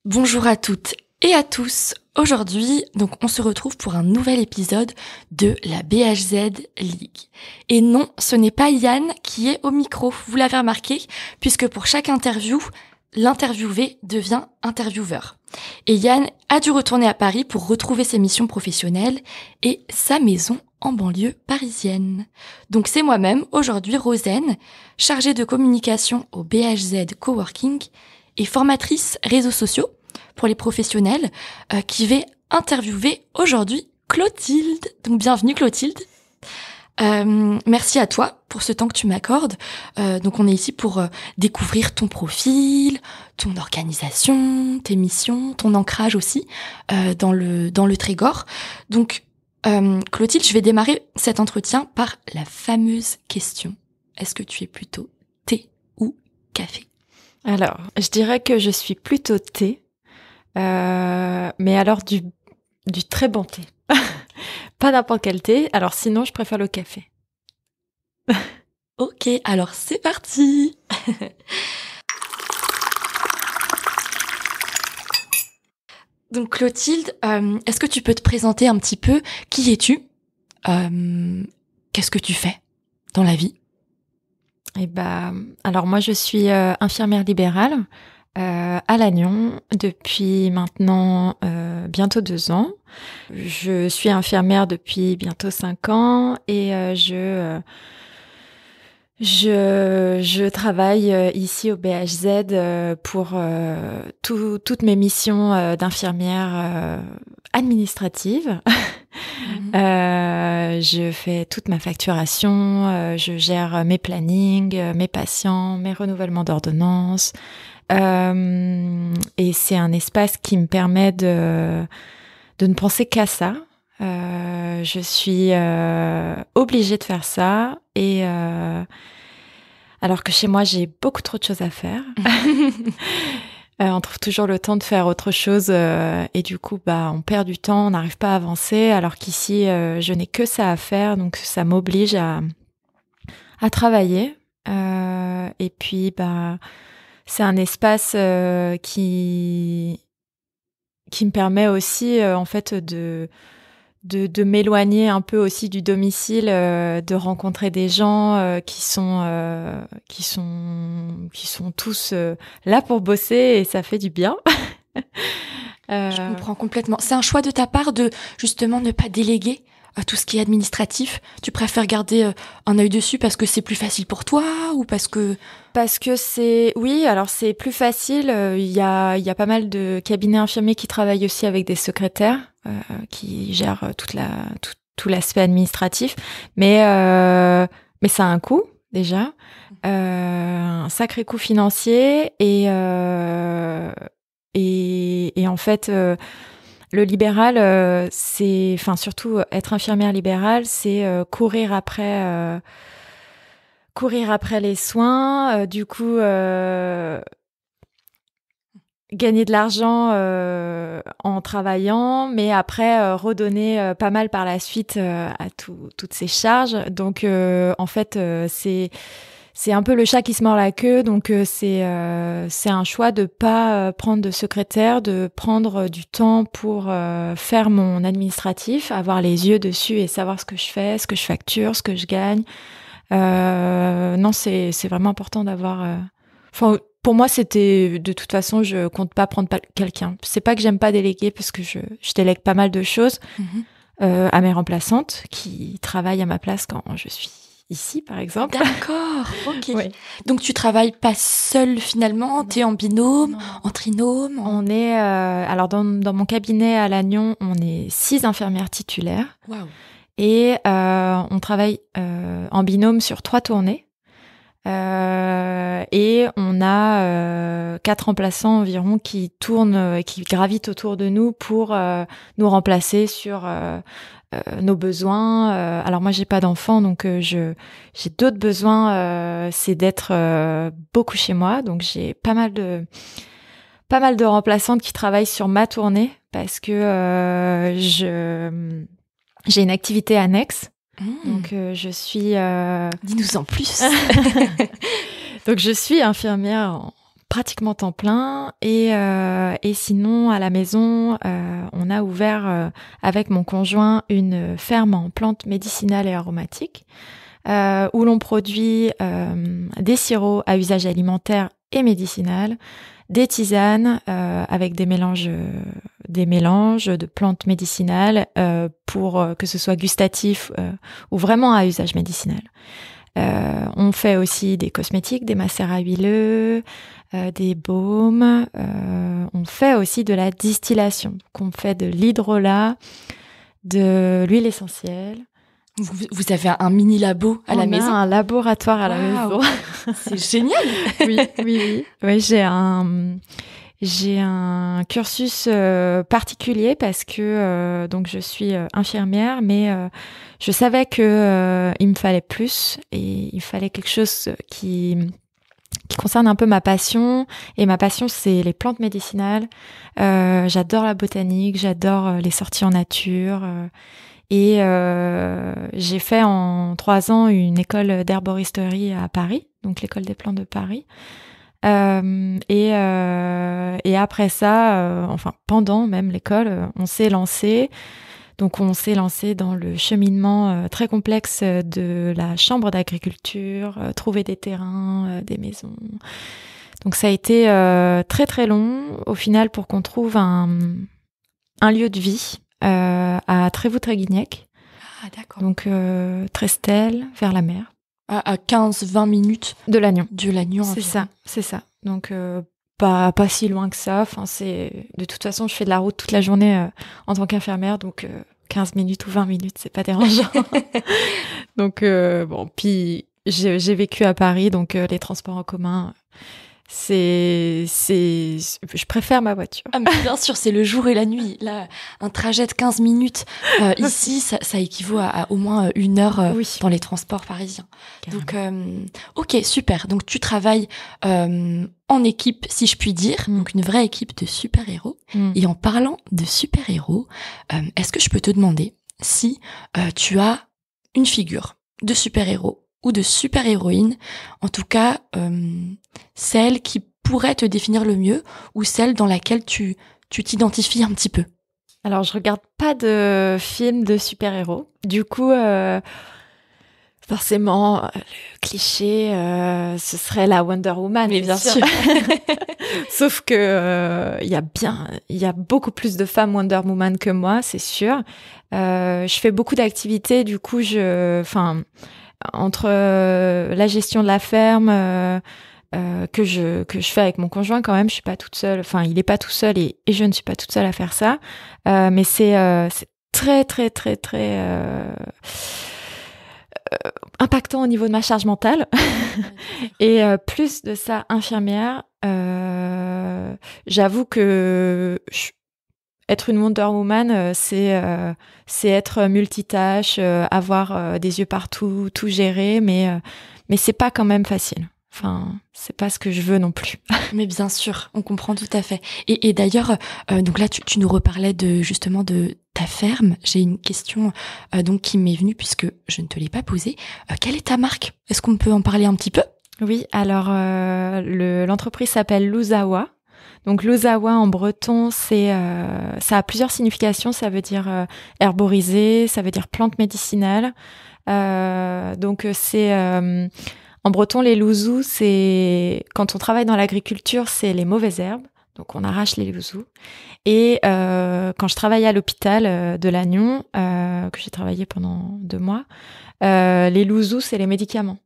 Bonjour à toutes et à tous. Aujourd'hui, on se retrouve pour un nouvel épisode de la BHZ League. Et non, ce n'est pas Yann qui est au micro, vous l'avez remarqué, puisque pour chaque interview, l'interviewé devient intervieweur. Et Yann a dû retourner à Paris pour retrouver ses missions professionnelles et sa maison en banlieue parisienne. Donc c'est moi-même, aujourd'hui Rosen, chargée de communication au BHZ Coworking et formatrice réseaux sociaux pour les professionnels, qui vais interviewer aujourd'hui Clotilde. Donc bienvenue Clotilde. Merci à toi pour ce temps que tu m'accordes. Donc on est ici pour découvrir ton profil, ton organisation, tes missions, ton ancrage aussi dans le Trégor. Donc Clotilde, je vais démarrer cet entretien par la fameuse question. Est-ce que tu es plutôt thé ou café ? Alors, je dirais que je suis plutôt thé, mais alors du très bon thé. Pas n'importe quel thé, alors sinon je préfère le café. Ok, alors c'est parti. Donc Clotilde, est-ce que tu peux te présenter un petit peu ? Qui es-tu ? Qu'est-ce que tu fais dans la vie ? Alors moi je suis infirmière libérale à Lannion depuis maintenant bientôt 2 ans. Je suis infirmière depuis bientôt 5 ans et je travaille ici au BHZ pour toutes mes missions d'infirmière administrative. Je fais toute ma facturation, je gère mes plannings, mes patients, mes renouvellements d'ordonnances. Et c'est un espace qui me permet de ne penser qu'à ça. Je suis obligée de faire ça et alors que chez moi j'ai beaucoup trop de choses à faire. On trouve toujours le temps de faire autre chose et du coup on perd du temps, on n'arrive pas à avancer alors qu'ici je n'ai que ça à faire, donc ça m'oblige à travailler et puis c'est un espace qui me permet aussi en fait de m'éloigner un peu aussi du domicile, de rencontrer des gens qui sont tous là pour bosser et ça fait du bien. Je comprends complètement. C'est un choix de ta part de justement ne pas déléguer tout ce qui est administratif. Tu préfères garder un œil dessus parce que c'est plus facile pour toi ou parce que alors c'est plus facile. Il y a pas mal de cabinets infirmiers qui travaillent aussi avec des secrétaires qui gèrent tout l'aspect administratif, mais ça a un coût déjà, un sacré coût financier et en fait le libéral surtout être infirmière libérale, c'est courir après les soins, du coup gagner de l'argent en travaillant, mais après redonner pas mal par la suite à toutes ces charges. Donc en fait c'est un peu le chat qui se mord la queue. Donc c'est un choix de pas prendre de secrétaire, de prendre du temps pour faire mon administratif, avoir les yeux dessus et savoir ce que je fais, ce que je facture, ce que je gagne. Non, c'est vraiment important d'avoir. Pour moi, c'était de toute façon, je compte pas prendre quelqu'un. C'est pas que j'aime pas déléguer parce que je délègue pas mal de choses à mes remplaçantes qui travaillent à ma place quand je suis ici, par exemple. D'accord, ok. Oui. Donc tu travailles pas seule finalement, t'es en binôme, en trinôme. On est alors dans mon cabinet à Lannion, on est 6 infirmières titulaires. Waouh. Et on travaille en binôme sur 3 tournées. Et on a 4 remplaçants environ qui tournent, qui gravitent autour de nous pour nous remplacer sur nos besoins. Alors moi j'ai pas d'enfants, donc j'ai d'autres besoins. C'est d'être beaucoup chez moi, donc j'ai pas mal de remplaçantes qui travaillent sur ma tournée parce que j'ai une activité annexe. Donc je suis dis-nous en plus. Donc je suis infirmière en pratiquement temps plein. Et sinon, à la maison, on a ouvert avec mon conjoint une ferme en plantes médicinales et aromatiques où l'on produit des sirops à usage alimentaire et médicinal, des tisanes avec des mélanges de plantes médicinales pour que ce soit gustatif ou vraiment à usage médicinal. On fait aussi des cosmétiques, des macérats huileux, des baumes. On fait aussi de la distillation. Donc on fait de l'hydrolat, de l'huile essentielle. Vous avez un mini labo à la maison? On a un laboratoire à la maison. C'est génial. Oui. Oui, j'ai un cursus particulier parce que donc je suis infirmière, mais je savais que il me fallait plus et il fallait quelque chose qui concerne un peu ma passion. Et ma passion, c'est les plantes médicinales. J'adore la botanique, j'adore les sorties en nature. Et j'ai fait en 3 ans une école d'herboristerie à Paris, donc l'école des plantes de Paris. Et après ça, enfin pendant même l'école, on s'est lancé. Donc on s'est lancé dans le cheminement très complexe de la chambre d'agriculture, trouver des terrains, des maisons. Donc ça a été très très long au final pour qu'on trouve un lieu de vie à Trévoux-Tréguignec. Ah d'accord. Donc Trestel, vers la mer. À 15-20 minutes de Lannion. C'est ça. Donc pas si loin que ça. Enfin de toute façon, je fais de la route toute la journée en tant qu'infirmière, donc 15 minutes ou 20 minutes, c'est pas dérangeant. Donc bon, puis j'ai vécu à Paris, donc les transports en commun. Je préfère ma voiture. Ah, mais bien sûr, c'est le jour et la nuit. Là, un trajet de 15 minutes, ici, ça équivaut à au moins 1 heure dans les transports parisiens. Carrément. Donc, ok, super. Donc, tu travailles en équipe, si je puis dire. Donc, une vraie équipe de super-héros. Et en parlant de super-héros, est-ce que je peux te demander si tu as une figure de super-héros ou de super-héroïne, en tout cas celle qui pourrait te définir le mieux ou celle dans laquelle tu t'identifies un petit peu? Alors, je regarde pas de films de super-héros. Du coup, forcément, le cliché, ce serait la Wonder Woman. Mais bien sûr. Sauf que il y a beaucoup plus de femmes Wonder Woman que moi, c'est sûr. Je fais beaucoup d'activités, du coup, entre la gestion de la ferme que je fais avec mon conjoint, quand même, je suis pas toute seule. Enfin, il est pas tout seul et je ne suis pas toute seule à faire ça. Mais c'est très très très très impactant au niveau de ma charge mentale. Et plus de ça, infirmière, j'avoue que être une Wonder Woman, c'est être multitâche, avoir des yeux partout, tout gérer, mais c'est pas quand même facile. Enfin, c'est pas ce que je veux non plus. Mais bien sûr, on comprend tout à fait. Et d'ailleurs, donc là, tu nous reparlais justement de ta ferme. J'ai une question donc qui m'est venue puisque je ne te l'ai pas posée. Quelle est ta marque? Est-ce qu'on peut en parler un petit peu? Oui, alors l'entreprise s'appelle Luzawa. Donc Luzawa en breton, ça a plusieurs significations. Ça veut dire herboriser, ça veut dire plante médicinale. Donc c'est en breton, les louzous, c'est quand on travaille dans l'agriculture, c'est les mauvaises herbes. Donc on arrache les louzous. Et quand je travaillais à l'hôpital de Lannion, que j'ai travaillé pendant 2 mois, les louzous, c'est les médicaments.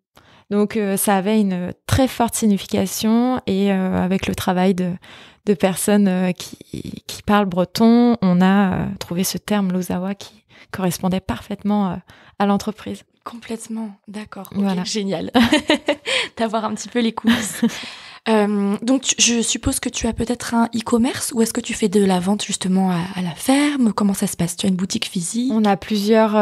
Donc ça avait une très forte signification et avec le travail de personnes qui parlent breton, on a trouvé ce terme Luzawa qui correspondait parfaitement à l'entreprise. Complètement, d'accord. Okay, voilà. Génial d'avoir un petit peu les coulisses. Donc, je suppose que tu as peut-être un e-commerce ou est-ce que tu fais de la vente justement à la ferme? Comment ça se passe? Tu as une boutique physique? On a plusieurs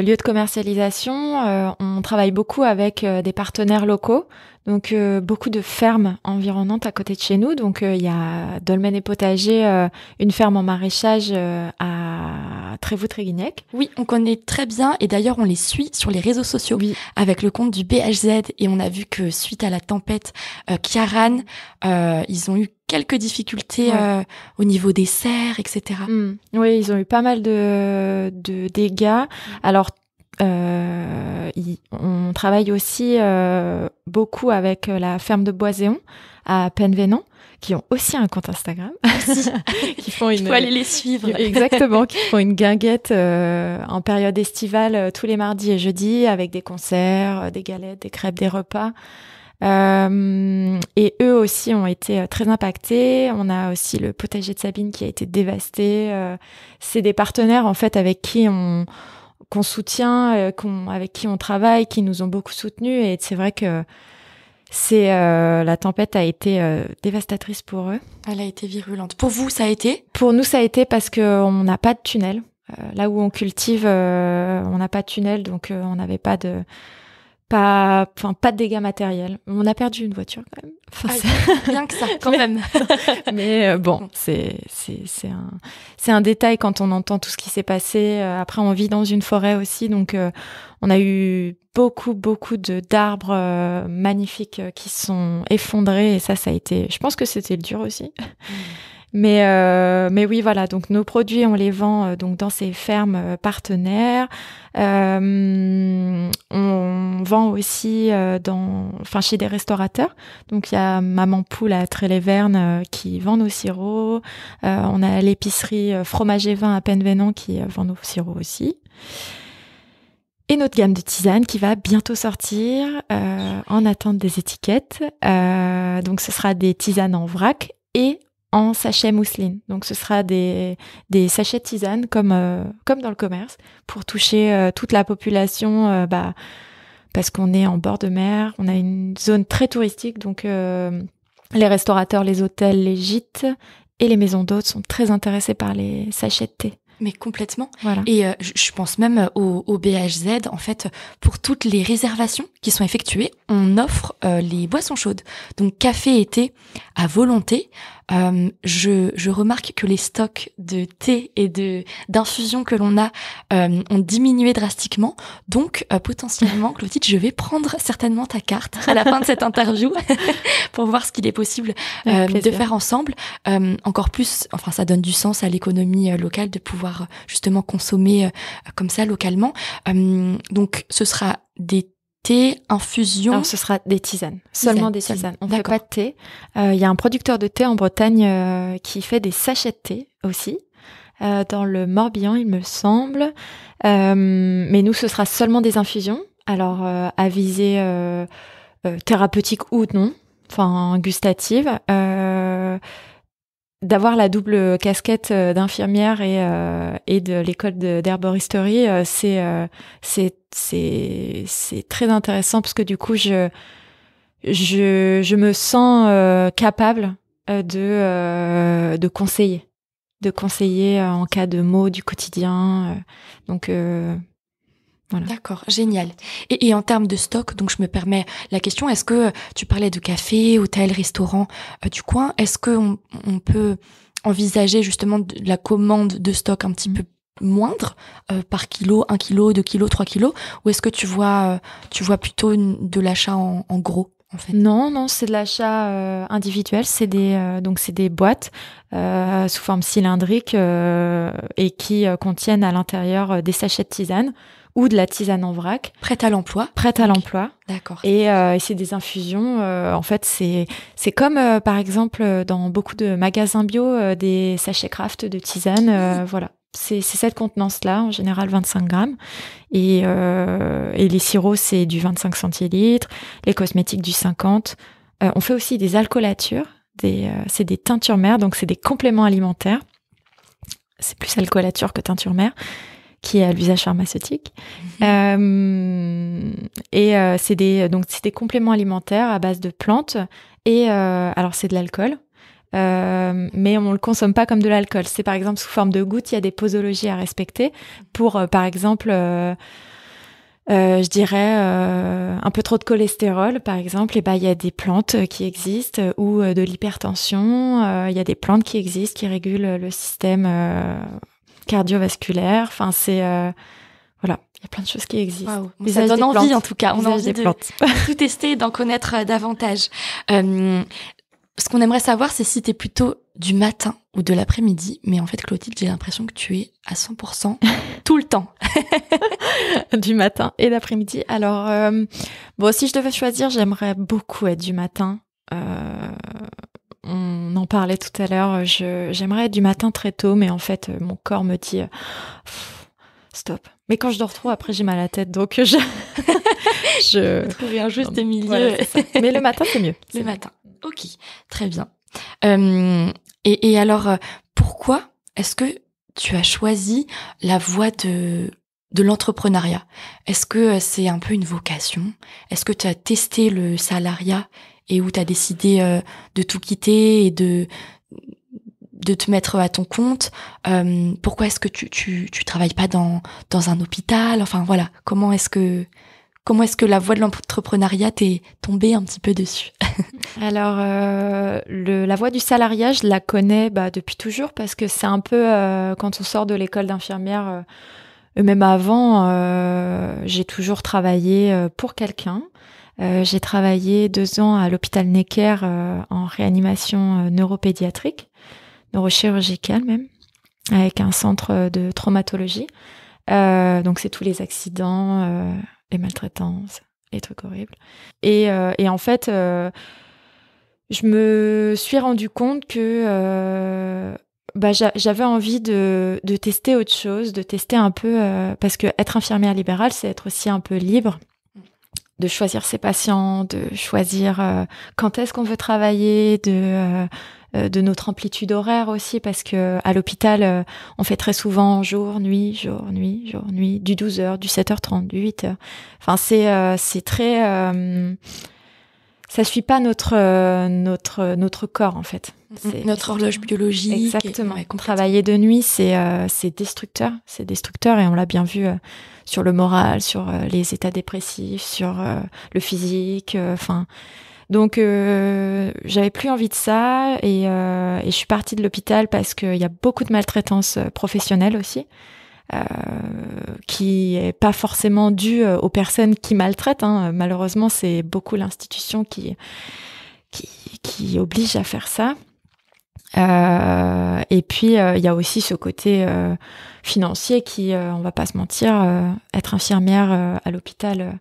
lieux de commercialisation. On travaille beaucoup avec des partenaires locaux. Donc beaucoup de fermes environnantes à côté de chez nous. Donc il y a Dolmen et Potager, une ferme en maraîchage à Trévoux-Tréguignec. Oui, on connaît très bien et d'ailleurs on les suit sur les réseaux sociaux avec le compte du BHZ et on a vu que suite à la tempête Kiaran, ils ont eu quelques difficultés au niveau des serres, etc. Oui, ils ont eu pas mal de dégâts. Alors on travaille aussi beaucoup avec la ferme de Boiséon à Penvénan, qui ont aussi un compte Instagram. Qui font il faut aller les suivre. Exactement, qui font une guinguette en période estivale tous les mardis et jeudis avec des concerts, des galettes, des crêpes, des repas. Et eux aussi ont été très impactés. On a aussi le potager de Sabine qui a été dévasté. C'est des partenaires en fait avec qui qu'on soutient, avec qui on travaille, qui nous ont beaucoup soutenus. Et c'est vrai que la tempête a été dévastatrice pour eux. Elle a été virulente. Pour vous, ça a été ? Pour nous, ça a été parce qu'on n'a pas de tunnel. Là où on cultive, on n'a pas de tunnel, donc on n'avait pas de dégâts matériels. On a perdu une voiture quand même. Rien que ça, quand même. Mais bon, c'est un détail quand on entend tout ce qui s'est passé. Après, on vit dans une forêt aussi, donc on a eu beaucoup d'arbres magnifiques qui sont effondrés et ça a été. Je pense que c'était dur aussi. Mais oui, voilà. Donc nos produits, on les vend donc dans ces fermes partenaires. On vend aussi chez des restaurateurs. Donc il y a Maman Poule à Tré-les-Vernes qui vend nos sirops. On a l'épicerie Fromage et Vin à Penvénan qui vend nos sirops aussi. Et notre gamme de tisanes qui va bientôt sortir en attente des étiquettes. Donc ce sera des tisanes en vrac et en sachet mousseline. Donc ce sera des sachets de tisane comme dans le commerce pour toucher toute la population parce qu'on est en bord de mer, on a une zone très touristique donc les restaurateurs, les hôtels, les gîtes et les maisons d'hôtes sont très intéressés par les sachets de thé. Mais complètement. Voilà. Et je pense même au BHZ, en fait, pour toutes les réservations qui sont effectuées, on offre les boissons chaudes. Donc café et thé à volonté. Je remarque que les stocks de thé et d'infusion que l'on a ont diminué drastiquement. Donc potentiellement, Clotilde, je vais prendre certainement ta carte à la fin de cette interview pour voir ce qu'il est possible de faire ensemble. Encore plus, enfin ça donne du sens à l'économie locale de pouvoir justement consommer comme ça localement. Donc ce sera des thé, infusion. Alors ce sera des tisanes, seulement des tisanes. On fait D'accord. pas de thé. Il y a un producteur de thé en Bretagne qui fait des sachets de thé aussi, dans le Morbihan il me semble. Mais nous ce sera seulement des infusions. Alors à visée thérapeutique ou non, enfin gustative. D'avoir la double casquette d'infirmière et de l'école d'herboristerie, c'est très intéressant parce que du coup je me sens capable de conseiller en cas de maux du quotidien. Donc voilà. D'accord, génial. Et en termes de stock, donc je me permets la question, est-ce que tu parlais de café, hôtel, restaurant du coin, est-ce qu'on peut envisager justement de la commande de stock un petit peu moindre par kilo, 1 kilo, 2 kilos, 3 kilos, ou est-ce que tu vois plutôt de l'achat en gros en fait? Non, c'est de l'achat individuel, c'est des boîtes sous forme cylindrique et qui contiennent à l'intérieur des sachets de tisane ou de la tisane en vrac. Prête à l'emploi. D'accord. Et c'est des infusions. En fait, c'est comme, par exemple, dans beaucoup de magasins bio, des sachets craft de tisane. Voilà. C'est cette contenance-là, en général 25 grammes. Et les sirops, c'est du 25 centilitres. Les cosmétiques, du 50. On fait aussi des alcoolatures. C'est des teintures mères, donc c'est des compléments alimentaires. C'est plus alcoolature que teinture mère, qui est à l'usage pharmaceutique. C'est des compléments alimentaires à base de plantes. Et alors, c'est de l'alcool. Mais on le consomme pas comme de l'alcool. C'est par exemple sous forme de gouttes. Il y a des posologies à respecter pour, par exemple, Je dirais un peu trop de cholestérol, par exemple. Et ben, il y a des plantes qui existent, ou de l'hypertension. Il y a des plantes qui existent qui régulent le système cardiovasculaire. Enfin, c'est voilà, il y a plein de choses qui existent. Wow. Ça donne envie, en tout cas. On a envie de tout tester et d'en connaître davantage. Ce qu'on aimerait savoir, c'est si t'es plutôt du matin ou de l'après-midi. Mais en fait, Clotilde, j'ai l'impression que tu es à 100% tout le temps. Du matin et d'après-midi. Alors, bon, si je devais choisir, j'aimerais beaucoup être du matin. On en parlait tout à l'heure. J'aimerais être du matin très tôt, mais en fait, mon corps me dit stop. Mais quand je dors trop, après, j'ai mal à la tête, donc je trouver un juste milieu. Voilà, mais le matin, c'est mieux. Le matin. Ok, très bien. Et alors, pourquoi est-ce que tu as choisi la voie de l'entrepreneuriat? Est-ce que c'est un peu une vocation? Est-ce que tu as testé le salariat et où tu as décidé de tout quitter et de te mettre à ton compte? Pourquoi est-ce que tu travailles pas dans un hôpital? Enfin voilà, comment est-ce que la voie de l'entrepreneuriat t'est tombée un petit peu dessus? Alors, la voie du salariat, je la connais depuis toujours, parce que c'est un peu quand on sort de l'école d'infirmière, même avant, j'ai toujours travaillé pour quelqu'un. J'ai travaillé 2 ans à l'hôpital Necker en réanimation neuropédiatrique, neurochirurgicale même, avec un centre de traumatologie. Donc c'est tous les accidents, les maltraitances, les trucs horribles. Et en fait, je me suis rendu compte que j'avais envie de tester autre chose, de tester un peu, parce que être infirmière libérale, c'est être aussi un peu libre, de choisir ses patients, de choisir quand est-ce qu'on veut travailler, de notre amplitude horaire aussi, parce que à l'hôpital, on fait très souvent jour, nuit, jour, nuit, jour, nuit, du 12h, du 7h30, du 8h. Enfin, c'est très... ça suit pas notre corps, en fait. C'est notre horloge biologique. Exactement. Travailler de nuit, c'est destructeur. C'est destructeur, et on l'a bien vu sur le moral, sur les états dépressifs, sur le physique. Donc j'avais plus envie de ça, et je suis partie de l'hôpital parce qu'il y a beaucoup de maltraitance professionnelle aussi, qui est pas forcément due aux personnes qui maltraitent, hein. Malheureusement, c'est beaucoup l'institution qui oblige à faire ça. Et puis il y a aussi ce côté financier qui, on va pas se mentir, être infirmière à l'hôpital,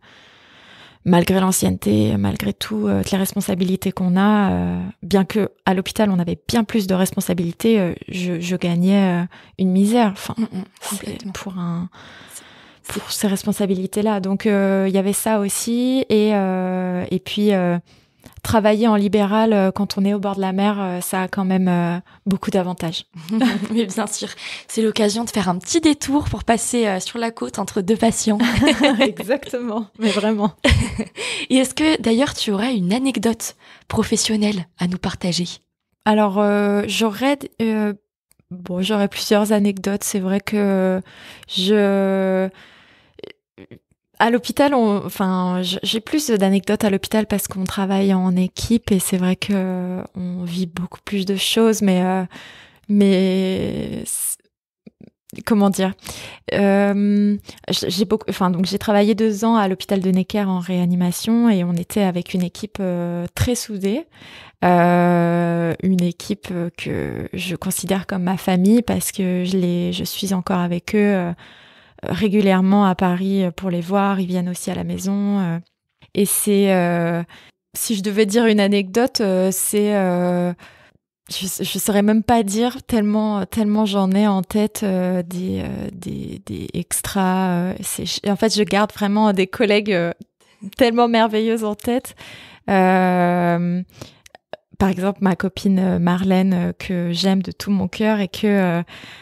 malgré l'ancienneté, malgré toutes les responsabilités qu'on a, bien que à l'hôpital on avait bien plus de responsabilités, je gagnais une misère. Enfin, c'est pour ces responsabilités-là. Donc il y avait ça aussi, et puis travailler en libéral quand on est au bord de la mer, ça a quand même beaucoup d'avantages. Mais bien sûr, c'est l'occasion de faire un petit détour pour passer sur la côte entre 2 patients. Exactement, mais vraiment. Et est-ce que d'ailleurs tu aurais une anecdote professionnelle à nous partager? Alors j'aurais plusieurs anecdotes. C'est vrai que à l'hôpital, j'ai plus d'anecdotes à l'hôpital parce qu'on travaille en équipe, et c'est vrai que on vit beaucoup plus de choses, mais comment dire, j'ai travaillé 2 ans à l'hôpital de Necker en réanimation, et on était avec une équipe très soudée, une équipe que je considère comme ma famille, parce que je suis encore avec eux régulièrement à Paris pour les voir. Ils viennent aussi à la maison, et c'est si je devais dire une anecdote, c'est je saurais même pas dire, tellement j'en ai en tête des extras. En fait, je garde vraiment des collègues tellement merveilleuses en tête. Par exemple, ma copine Marlène, que j'aime de tout mon cœur, et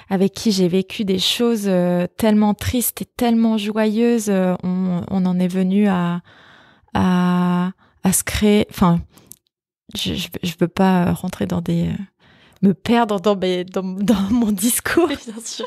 avec qui j'ai vécu des choses tellement tristes et tellement joyeuses. On en est venu à se créer. Enfin, je veux pas rentrer dans des me perdre dans mon discours. Bien sûr.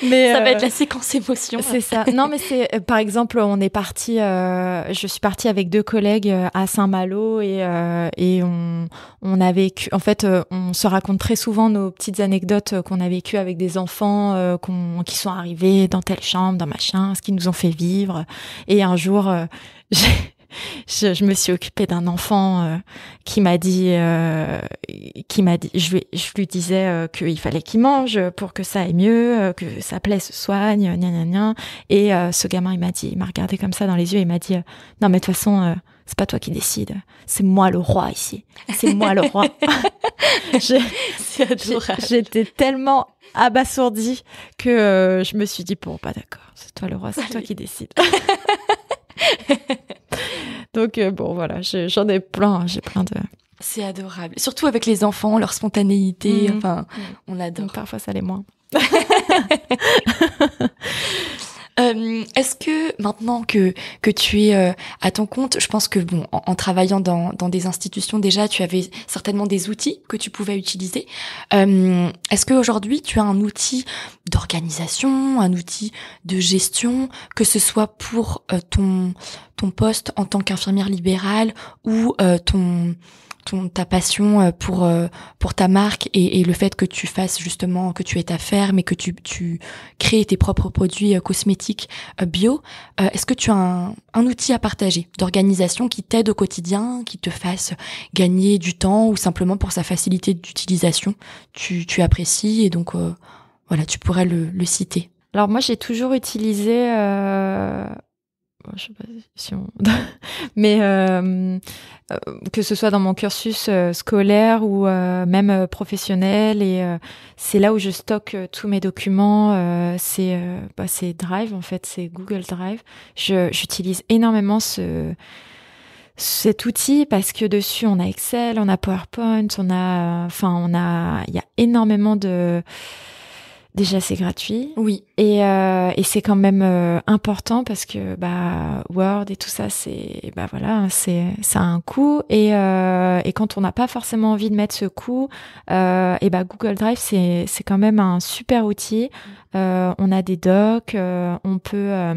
Mais ça va être la séquence émotion. C'est ça. Non, mais c'est par exemple, je suis partie avec 2 collègues à Saint-Malo et on a vécu. En fait, on se raconte très souvent nos petites anecdotes qu'on a vécues avec des enfants qui sont arrivés dans telle chambre, dans machin, ce qu'ils nous ont fait vivre. Et un jour, je me suis occupée d'un enfant qui m'a dit, je lui disais qu'il fallait qu'il mange pour que ça aille mieux, que sa plaie se soigne, gna gna gna. Et ce gamin, il m'a regardé comme ça dans les yeux et il m'a dit, non mais de toute façon, c'est pas toi qui décides, c'est moi le roi ici, c'est moi le roi. C'est adorable. J'étais tellement abasourdie que je me suis dit, bon, pas d'accord, c'est toi le roi, c'est toi qui décides. Donc bon voilà, j'en ai plein, j'ai plein de... C'est adorable, surtout avec les enfants, leur spontanéité, on adore. Donc, parfois ça l'est moins. Est-ce que maintenant que tu es à ton compte, je pense que bon, en travaillant dans des institutions déjà, tu avais certainement des outils que tu pouvais utiliser. Est-ce qu'aujourd'hui tu as un outil d'organisation, un outil de gestion, que ce soit pour ton poste en tant qu'infirmière libérale ou ta passion pour ta marque et le fait que tu fasses justement, que tu aies ta ferme et que tu crées tes propres produits cosmétiques bio, est-ce que tu as un outil à partager d'organisation qui t'aide au quotidien, qui te fasse gagner du temps ou simplement pour sa facilité d'utilisation, tu apprécies et donc voilà, tu pourrais le citer. Alors moi j'ai toujours utilisé je sais pas si on... mais que ce soit dans mon cursus scolaire ou même professionnel, et c'est là où je stocke tous mes documents, c'est Drive, en fait, c'est Google Drive. J'utilise énormément cet outil parce que dessus on a Excel, on a PowerPoint, il y a énormément de... Déjà, c'est gratuit. Oui. Et c'est quand même important parce que Word et tout ça, c'est ça a un coût, et quand on n'a pas forcément envie de mettre ce coût, Google Drive c'est quand même un super outil. On a des docs, on peut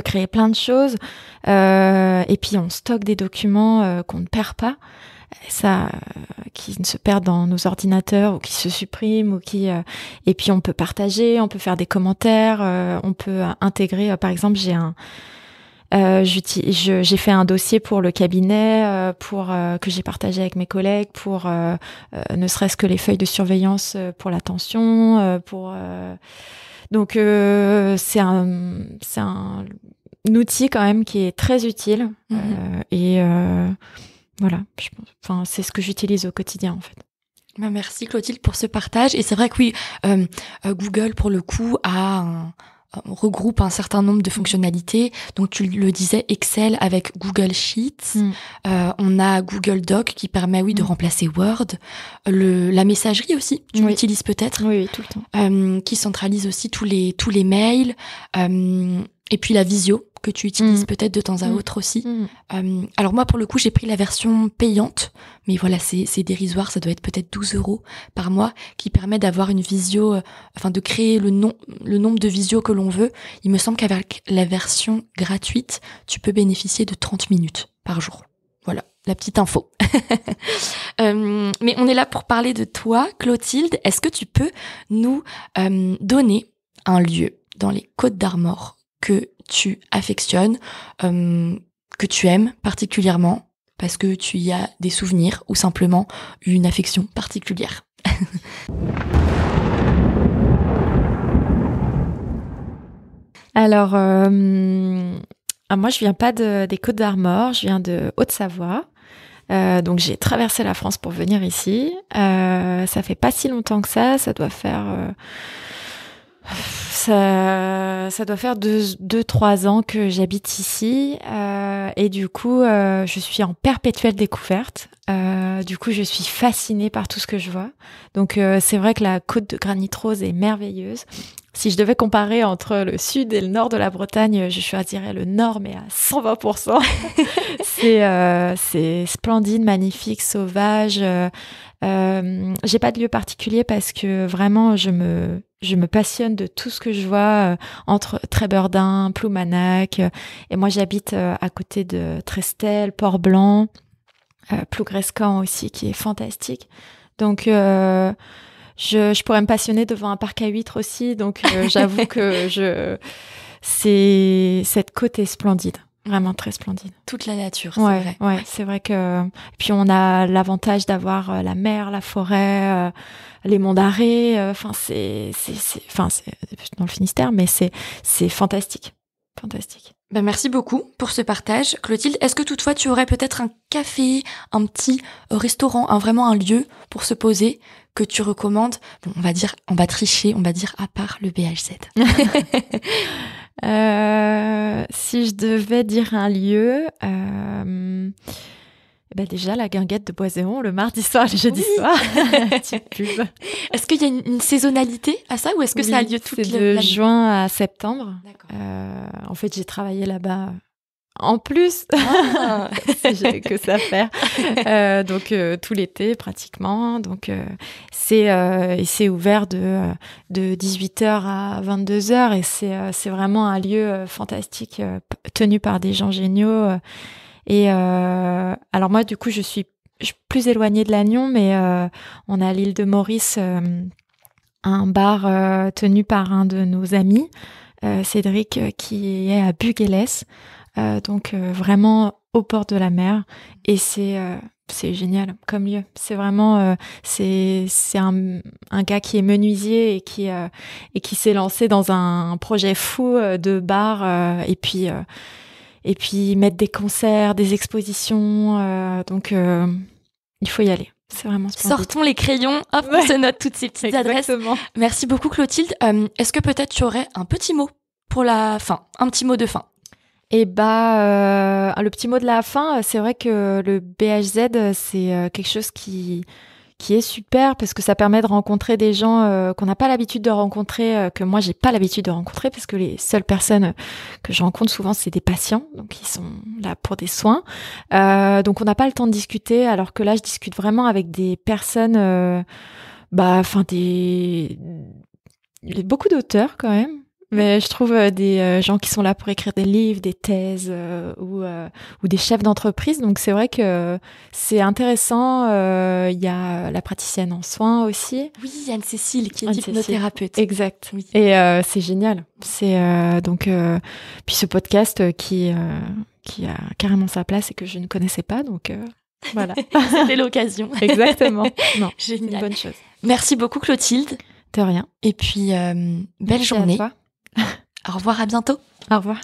créer plein de choses, et puis on stocke des documents qu'on ne perd pas. Ça, qui ne se perdent dans nos ordinateurs ou qui se suppriment ou et puis on peut partager, on peut faire des commentaires, on peut intégrer, par exemple, j'ai fait un dossier pour le cabinet, que j'ai partagé avec mes collègues pour ne serait-ce que les feuilles de surveillance pour la tension, donc c'est un outil quand même qui est très utile, et voilà, c'est ce que j'utilise au quotidien, en fait. Merci Clotilde pour ce partage. Et c'est vrai que oui, Google pour le coup regroupe un certain nombre de fonctionnalités. Donc tu le disais, Excel avec Google Sheets. On a Google Doc qui permet de remplacer Word. La messagerie aussi, tu l'utilises peut-être. Oui, tout le temps. Qui centralise aussi tous les mails. Et puis la visio que tu utilises peut-être de temps à autre aussi. Alors moi, pour le coup, j'ai pris la version payante, mais voilà, c'est dérisoire, ça doit être peut-être 12 € par mois, qui permet d'avoir une visio, de créer le nombre de visios que l'on veut. Il me semble qu'avec la version gratuite, tu peux bénéficier de 30 minutes par jour. Voilà, la petite info. Mais on est là pour parler de toi, Clotilde. Est-ce que tu peux nous donner un lieu dans les Côtes-d'Armor que tu affectionnes, que tu aimes particulièrement, parce que tu y as des souvenirs ou simplement une affection particulière? Alors, moi je viens pas des Côtes-d'Armor, je viens de Haute-Savoie. Donc j'ai traversé la France pour venir ici. Ça fait pas si longtemps que ça doit faire Ça doit faire 2-3 ans que j'habite ici et du coup je suis en perpétuelle découverte. Du coup je suis fascinée par tout ce que je vois. Donc c'est vrai que la côte de Granit Rose est merveilleuse. Si je devais comparer entre le sud et le nord de la Bretagne, je choisirais le nord, mais à 120%. C'est splendide, magnifique, sauvage. J'ai pas de lieu particulier parce que vraiment je me passionne de tout ce que je vois entre Trébeurdin, Ploumanac, et moi j'habite à côté de Trestel, Port-Blanc, Plougrescan aussi qui est fantastique. Donc je pourrais me passionner devant un parc à huîtres aussi, donc j'avoue que cette côte est splendide. Vraiment très splendide. Toute la nature, c'est vrai. Ouais, c'est vrai que... Puis on a l'avantage d'avoir la mer, la forêt, les monts d'Arrée. C'est dans le Finistère, mais c'est fantastique. Fantastique. Ben merci beaucoup pour ce partage. Clotilde, est-ce que toutefois tu aurais peut-être un café, un petit restaurant, vraiment un lieu pour se poser que tu recommandes? Bon, on va tricher, on va dire à part le BHZ. Si je devais dire un lieu, déjà la guinguette de Boiséon le mardi soir, le jeudi soir. Petite pub. Est-ce qu'il y a une saisonnalité à ça ou est-ce que ça a lieu toute l'année? C'est de juin à septembre. En fait, j'ai travaillé là-bas en plus. J'avais que ça à faire. Donc tout l'été pratiquement. Donc c'est ouvert de 18h à 22h et c'est vraiment un lieu fantastique tenu par des gens géniaux. Et alors moi du coup je suis plus éloignée de Lannion, mais on a à l'île de Maurice un bar tenu par un de nos amis, Cédric, qui est à Buguélès. Donc vraiment au bord de la mer et c'est génial comme lieu. C'est vraiment c'est un gars qui est menuisier et qui s'est lancé dans un projet fou de bar et puis mettre des concerts, des expositions. Donc il faut y aller. C'est vraiment splendide. Sortons les crayons, hop, on se note toutes ces petites adresses. Merci beaucoup Clotilde. Est-ce que peut-être tu aurais un petit mot pour la fin, un petit mot de fin? Et le petit mot de la fin, c'est vrai que le BHZ, c'est quelque chose qui est super parce que ça permet de rencontrer des gens qu'on n'a pas l'habitude de rencontrer, que moi j'ai pas l'habitude de rencontrer parce que les seules personnes que je rencontre souvent c'est des patients, donc ils sont là pour des soins. Donc on n'a pas le temps de discuter, alors que là je discute vraiment avec des personnes, beaucoup d'auteurs quand même. Mais je trouve des gens qui sont là pour écrire des livres, des thèses ou des chefs d'entreprise. Donc c'est vrai que c'est intéressant. Il y a la praticienne en soins aussi. Oui, Anne-Cécile qui est hypnothérapeute. Exact. Oui. Et c'est génial. C'est puis ce podcast qui a carrément sa place et que je ne connaissais pas. Donc voilà. C'était l'occasion. Exactement. Non, génial. C'est une bonne chose. Merci beaucoup Clotilde. De rien. Et puis belle journée. À toi. Au revoir, à bientôt. Au revoir.